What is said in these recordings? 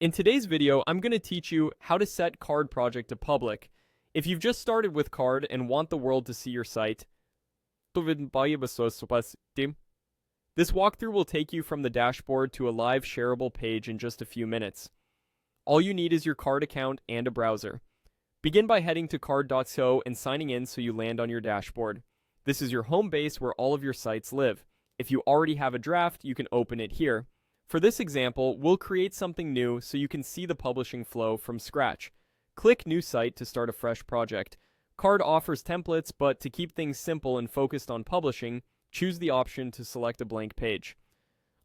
In today's video, I'm going to teach you how to set Card Project to public. If you've just started with Card and want the world to see your site, this walkthrough will take you from the dashboard to a live shareable page in just a few minutes. All you need is your Card account and a browser. Begin by heading to card.so and signing in so you land on your dashboard. This is your home base where all of your sites live. If you already have a draft, you can open it here. For this example, we'll create something new so you can see the publishing flow from scratch. Click New Site to start a fresh project. Card offers templates, but to keep things simple and focused on publishing, choose the option to select a blank page.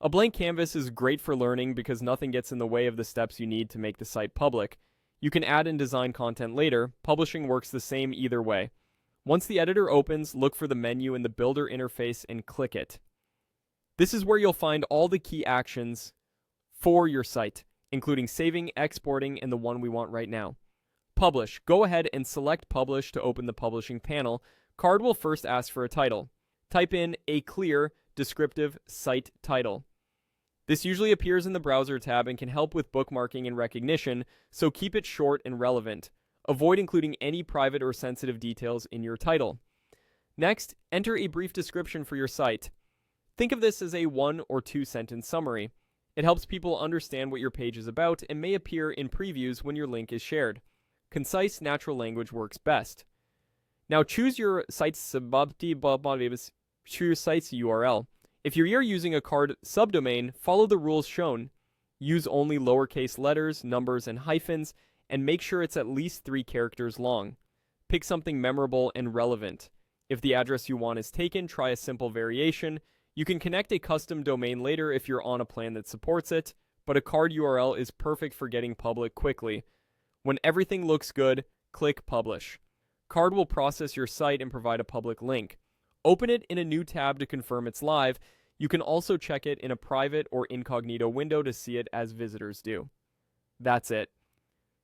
A blank canvas is great for learning because nothing gets in the way of the steps you need to make the site public. You can add and design content later. Publishing works the same either way. Once the editor opens, look for the menu in the Builder interface and click it. This is where you'll find all the key actions for your site, including saving, exporting, and the one we want right now. Publish. Go ahead and select Publish to open the publishing panel. Card will first ask for a title. Type in a clear, descriptive site title. This usually appears in the Browser tab and can help with bookmarking and recognition, so keep it short and relevant. Avoid including any private or sensitive details in your title. Next, enter a brief description for your site. Think of this as a 1 or 2 sentence summary. It helps people understand what your page is about and may appear in previews when your link is shared. Concise, natural language works best. Now choose your site's URL. If you're using a Card subdomain, follow the rules shown. Use only lowercase letters, numbers, and hyphens, and make sure it's at least 3 characters long. Pick something memorable and relevant. If the address you want is taken, try a simple variation. You can connect a custom domain later if you're on a plan that supports it, but a Card URL is perfect for getting public quickly. When everything looks good, click Publish. Card will process your site and provide a public link. Open it in a new tab to confirm it's live. You can also check it in a private or incognito window to see it as visitors do. That's it.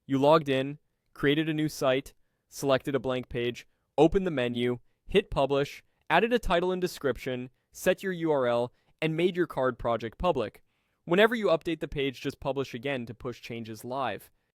You logged in, created a new site, selected a blank page, opened the menu, hit Publish, added a title and description, set your URL, and made your Card project public. Whenever you update the page, just publish again to push changes live.